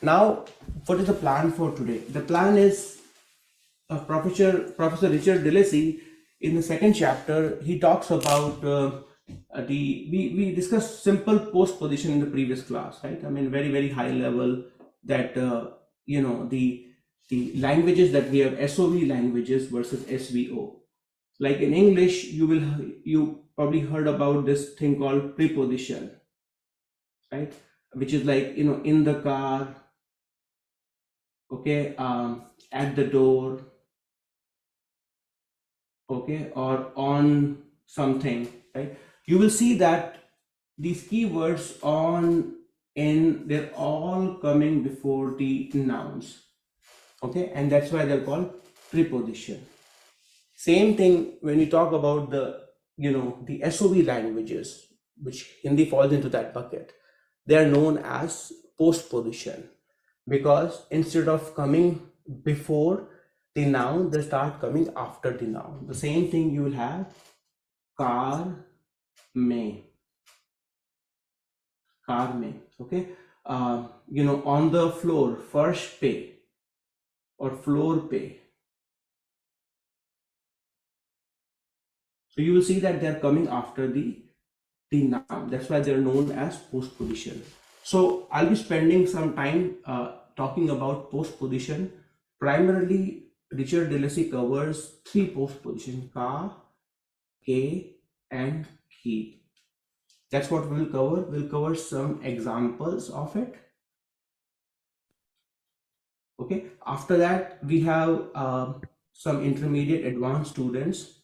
Now, what is the plan for today? The plan is Professor Richard DeLacy, in the second chapter, he talks about we discussed simple post position in the previous class, right? I mean, very high level that the languages that we have, SOV languages versus SVO. Like in English, you probably heard about this thing called preposition, right? Which is like, in the car, okay, at the door, okay, or on something, right? You will see that these keywords on, in, they're all coming before the nouns, okay, and that's why they're called preposition. Same thing when you talk about the SOV languages, which Hindi falls into that bucket. They are known as postposition, because instead of coming before the noun, they start coming after the noun. The same thing you will have car mein, okay. On the floor, firsh pe or floor pe. So you will see that they're coming after the noun. That's why they're known as postposition. So I'll be spending some time talking about postposition. Primarily, Richard DeLacy covers three postpositions: ka, ke, and ki. That's what we'll cover. We'll cover some examples of it. Okay. After that, we have some intermediate advanced students.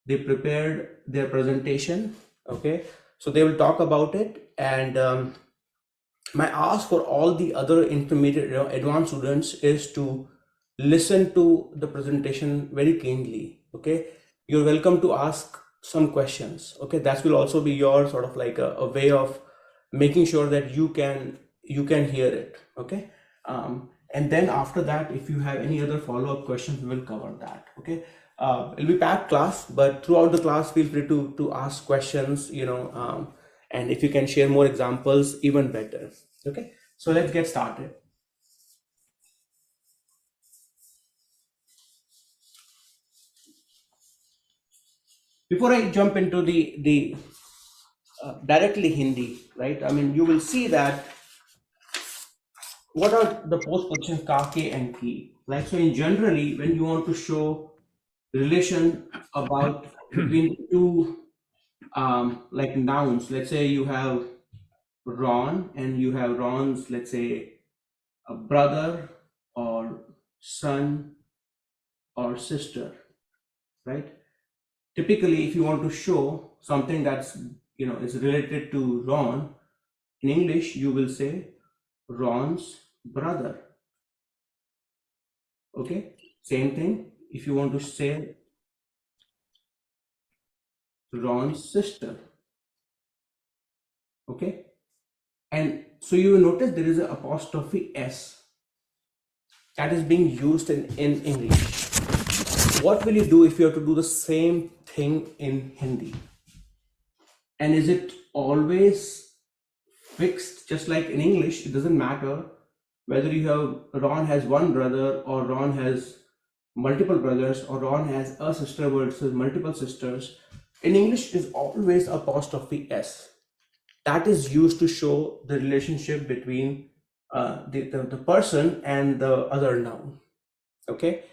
They prepared their presentation. Okay. So they will talk about it, and my ask for all the other intermediate advanced students is to listen to the presentation very keenly. Okay, you're welcome to ask some questions. Okay, that will also be your sort of like a way of making sure that you can hear it. Okay, and then after that, if you have any other follow-up questions, we will cover that. Okay, it'll be packed class, but throughout the class, feel free to ask questions. And if you can share more examples, even better. Okay, so let's get started. Before I jump into the directly Hindi, right? I mean, you will see that what are the postpositions ka, ke, and ki, right? So in generally, when you want to show relation about between two like nouns, let's say you have Ron and you have Ron's, let's say, a brother or son or sister, right? Typically, if you want to show something that's is related to Ron, in English you will say Ron's brother. Okay, same thing if you want to say Ron's sister. Okay, and so you will notice there is an apostrophe S that is being used in English. What will you do if you have to do the same thing in Hindi? And is it always fixed just like in English? It doesn't matter whether you have Ron has one brother or Ron has multiple brothers or Ron has a sister versus multiple sisters. In English is always apostrophe S. That is used to show the relationship between the person and the other noun. Okay.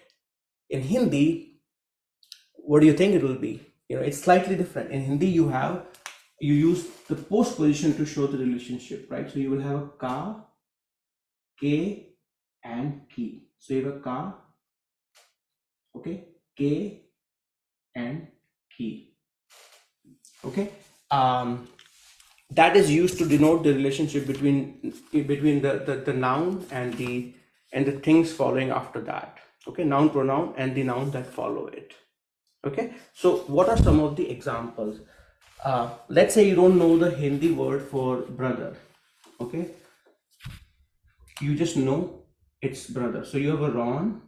In Hindi, what do you think it will be? It's slightly different. In Hindi, you use the postposition to show the relationship, right? So you will have a ka, ke, and ki. So you have a ka, okay, ke, and ki. Okay, that is used to denote the relationship between the noun and the things following after that. Okay, noun, pronoun, and the nouns that follow it. Okay, so what are some of the examples? Let's say you don't know the Hindi word for brother. Okay, you just know it's brother. So you have a Ron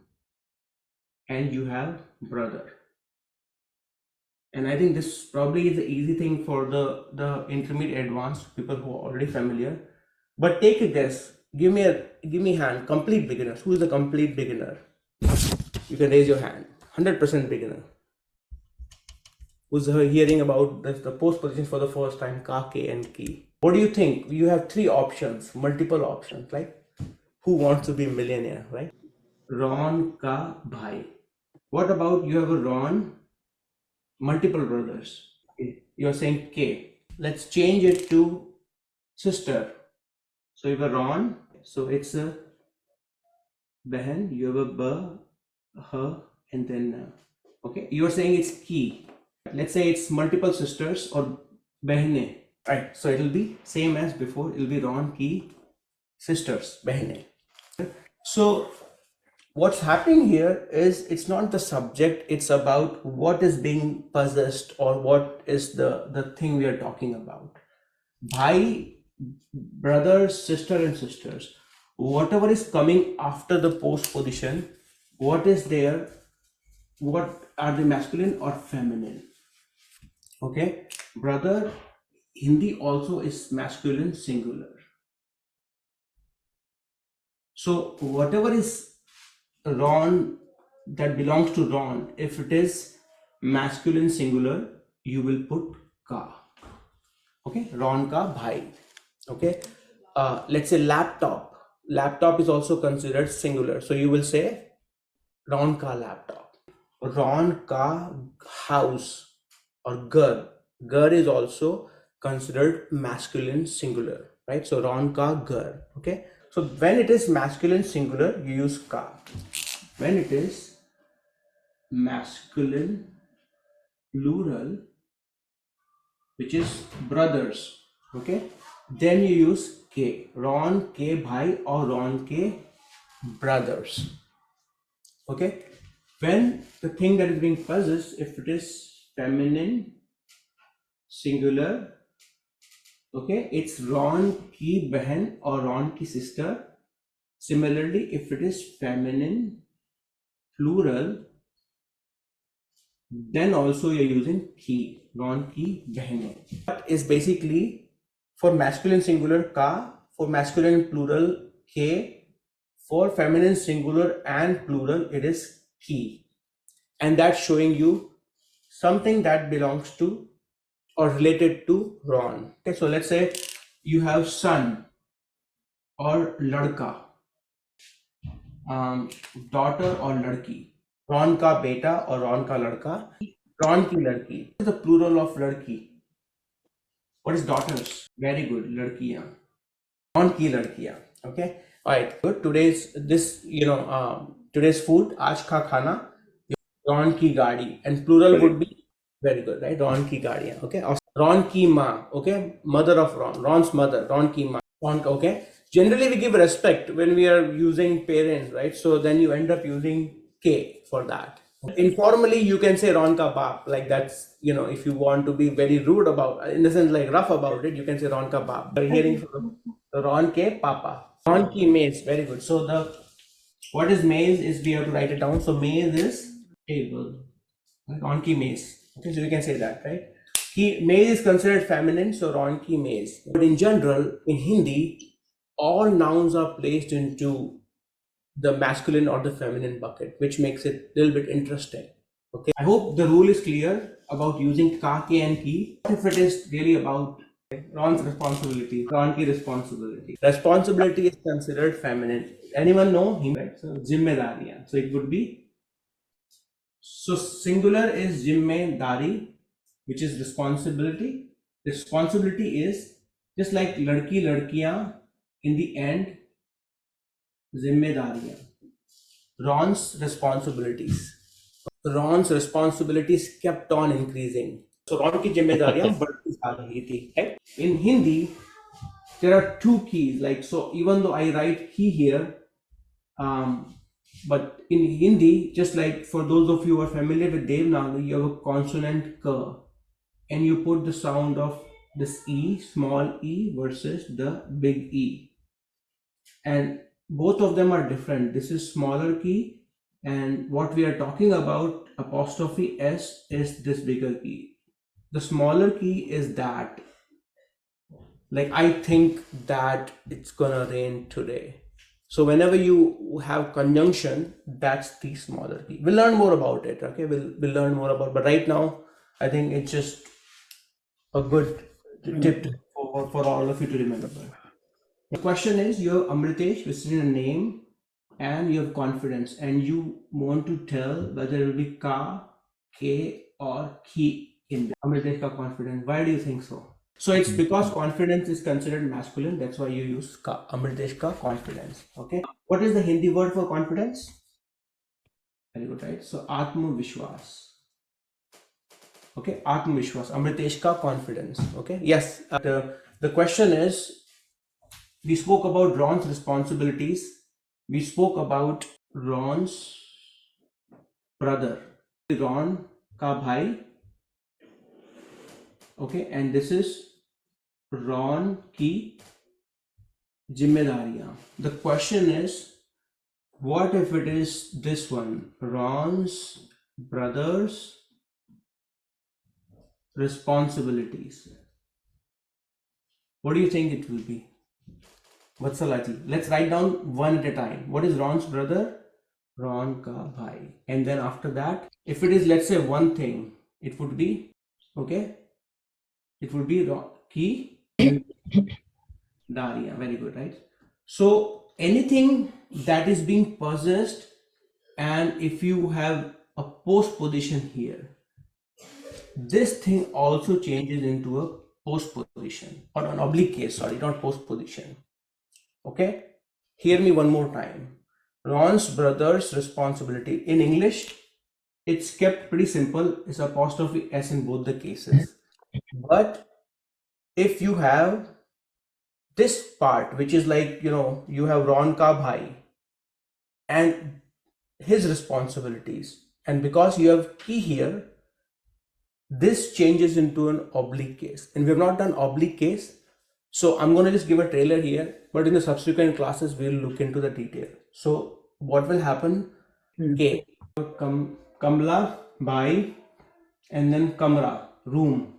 and you have brother. And I think this probably is the easy thing for the intermediate advanced people who are already familiar. But take a guess. give me hand. Complete beginner. Who is the complete beginner? You can raise your hand. 100% beginner. Who's hearing about the post position for the first time? Ka, ke, and ki. What do you think? You have three options, multiple options, right? Who wants to be a millionaire, right? Ron ka bhai. What about you have a Ron, multiple brothers? Okay. You are saying K. Let's change it to sister. So you have a Ron. So it's a Behan. You have a B, her, and then okay. You are saying it's Ki. Let's say it's multiple sisters or Behne. Right. So it'll be same as before. It'll be Ron Ki sisters Behne. So what's happening here is it's not the subject, it's about what is being possessed or what is the thing we are talking about. Bhai, brothers, sister and sisters, whatever is coming after the post position, what is there, what are they masculine or feminine? Okay, brother, Hindi also is masculine singular. So whatever is Ron that belongs to Ron, if it is masculine singular, you will put ka. Okay, Ron ka bhai. Okay, let's say laptop. Laptop is also considered singular, so you will say Ron ka laptop. Ron ka house or ghar. Ghar is also considered masculine singular, right? So Ron ka ghar. Okay, so when it is masculine singular, you use ka. When it is masculine plural, which is brothers, okay, then you use K. Ron ke bhai or Ron ke brothers. Okay, when the thing that is being possessed, if it is feminine singular, okay, it's Ron ki behan or Ron ki sister. Similarly, if it is feminine plural, then also you're using ki, Ron ki behne. That is basically for masculine singular ka, for masculine plural ke, for feminine singular and plural it is ki. And that's showing you something that belongs to or related to Ron. Okay, so let's say you have son or ladka, daughter or ladki. Ron ka beta or Ron ka ladka. Ron ki ladki. What is the plural of ladki? What is daughters? Very good, ladkiyan. Ron ki ladkiyan. Okay. All right. Good. Today's today's food. Aaj ka khana. Ron ki gaadi. And plural would be very good, right? Ron ki gaadiyan. Okay. Ron ki ma. Okay. Mother of Ron. Ron's mother. Ron ki ma. Okay. Generally, we give respect when we are using parents, right? So then you end up using K for that. Informally, you can say Ron ka baap, like that's, if you want to be very rude about, in the sense like rough about it, you can say Ron ka baap. But hearing from Ron ke papa. Ron ki maze, very good. So what is maze is we have to write it down. So maze is table. Ron ki maze. Okay, so you can say that, right? Maze is considered feminine, so Ron ki maze. But in general, in Hindi, all nouns are placed into the masculine or the feminine bucket, which makes it a little bit interesting. Okay, I hope the rule is clear about using ka, ke and ki. If it is really about Ron's responsibility, Ron ki responsibility. Responsibility is considered feminine. Anyone know him? Right? So zimmedariyan. So it would be, so singular is zimmedari, which is responsibility. Responsibility is just like ladki, ladkiyan, in the end, zimmedariyan. Ron's responsibilities. Ron's responsibilities kept on increasing. So Ron ki zimmedariyan badti जा रही थी. Right? In Hindi, there are two keys. Like, so even though I write ki here, but in Hindi, just like for those of you who are familiar with Devanagari, you have a consonant k, and you put the sound of this E, small e versus the big E. And both of them are different. This is smaller key, and what we are talking about, apostrophe S, is this bigger key. The smaller key is that Like, I think that it's gonna rain today. So whenever you have conjunction, that's the smaller key. We'll learn more about it. Okay, we'll learn more about. But right now, I think it's just a good tip for all of you to remember. The question is, you have Amritesh, which is a name, and you have confidence, and you want to tell whether it will be ka, k, or ki in there. Amritesh ka confidence. Why do you think so? So it's because confidence is considered masculine. That's why you use ka, Amritesh ka confidence. Okay. What is the Hindi word for confidence? Very good, right? So Atma Vishwas. Okay, Atma Vishwas. Amritesh ka confidence. Okay. Yes. The question is, we spoke about Ron's responsibilities. We spoke about Ron's brother, Ron ka bhai. Okay, and this is Ron ki जिम्मेदारियां. The question is, what if it is this one, Ron's brother's responsibilities? What do you think it will be? What's the likely? Let's write down one at a time. What is Ron's brother? Ron ka bhai. And then after that, if it is, let's say, one thing, it would be, okay, it would be Ron ki Daria. Very good, right? So anything that is being possessed, and if you have a post position here, this thing also changes into a post position, or an oblique case, sorry, not post position. Okay, hear me one more time. Ron's brother's responsibility. In English, it's kept pretty simple. It's apostrophe S in both the cases. But if you have this part, which is like, you have Ron ka bhai and his responsibilities, and because you have ki here, this changes into an oblique case. And we have not done oblique case, so I'm going to just give a trailer here, but in the subsequent classes we'll look into the detail. So what will happen? K, Kamla bhai, and then Kamra, room.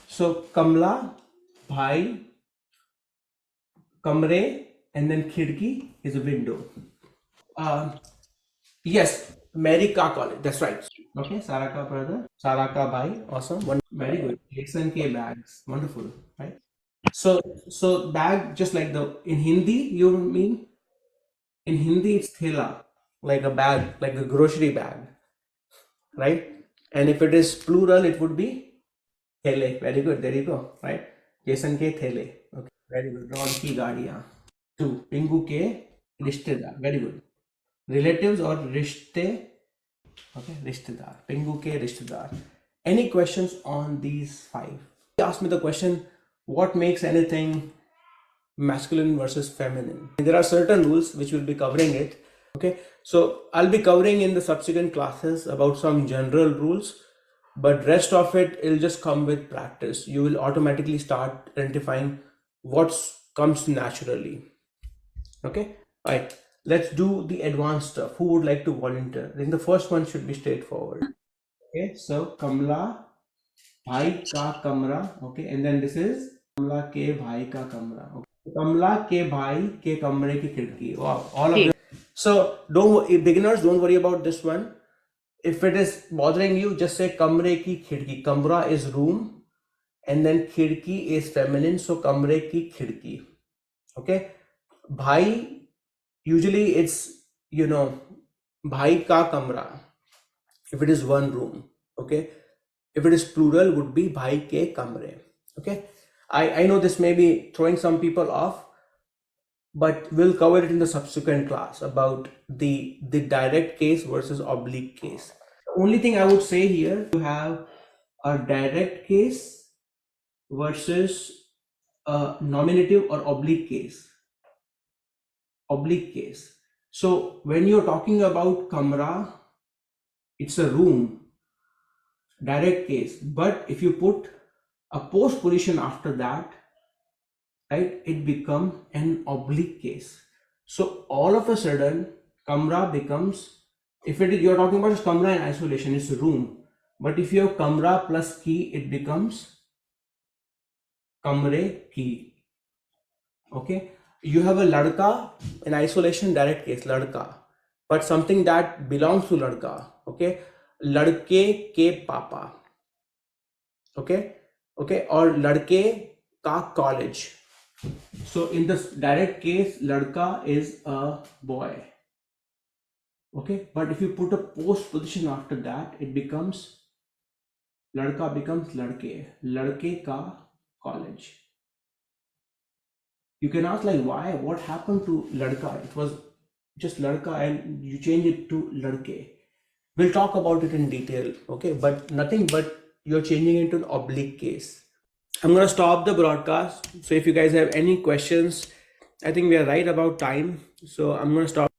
So Kamla bhai, Kamre, and then Khidki is a window. Yes, Mary ka college. That's right. Okay, Sarah ka brother, Sarah ka bhai. Awesome. Very good. Jason ke bags. Wonderful. Right. So bag, just like in Hindi, you mean? In Hindi, it's thela, like a bag, like a grocery bag, right? And if it is plural, it would be thele. Very good. There you go. Right. Jason ke thele. Okay. Very good. Ron ki gaadiyan. 2. Pingu ke rishtedar. Very good. Relatives or rishte. Okay, rishtedar. Pingu ke rishtedar. Any questions on these 5? He asked me the question, what makes anything masculine versus feminine? There are certain rules which will be covering it. Okay, so I'll be covering in the subsequent classes about some general rules, but rest of it will just come with practice. You will automatically start identifying what comes naturally. Okay, all right. Let's do the advanced stuff. Who would like to volunteer? I think the first one should be straightforward. Okay, so Kamla bhai ka kamra. Okay, and then this is Kamla ke bhai ka kamra. Okay. Kamla ke bhai ke kamre ki khidki. Wow, all of it. So beginners, don't worry about this one. If it is bothering you, just say kamre ki khidki. Kamra is room, and then khidki is feminine, so kamre ki khidki. Okay, bhai, usually it's bhai ka kamra if it is one room. Okay, if it is plural, would be bhai ke kamre. Okay, I know this may be throwing some people off, but we'll cover it in the subsequent class about the direct case versus oblique case. The only thing I would say here, you have a direct case versus a nominative or oblique case. Oblique case. So when you're talking about kamra, it's a room, direct case. But if you put a post position after that, right, it becomes an oblique case. So all of a sudden, kamra becomes, if it is, you're talking about kamra in isolation, it's a room. But if you have kamra plus ki, it becomes kamre ki. Okay, you have a ladka in isolation, direct case ladka, but something that belongs to ladka. Okay, ladke ke papa. Okay, okay, or ladke ka college. So in this direct case, ladka is a boy. Okay, but if you put a post position after that, it becomes ladka becomes ladke ka college. You can ask like why, what happened to ladka? It was just ladka and you change it to ladke. We'll talk about it in detail, okay? But nothing but you're changing it to an oblique case. I'm gonna stop the broadcast. So if you guys have any questions, I think we are right about time. So I'm gonna stop.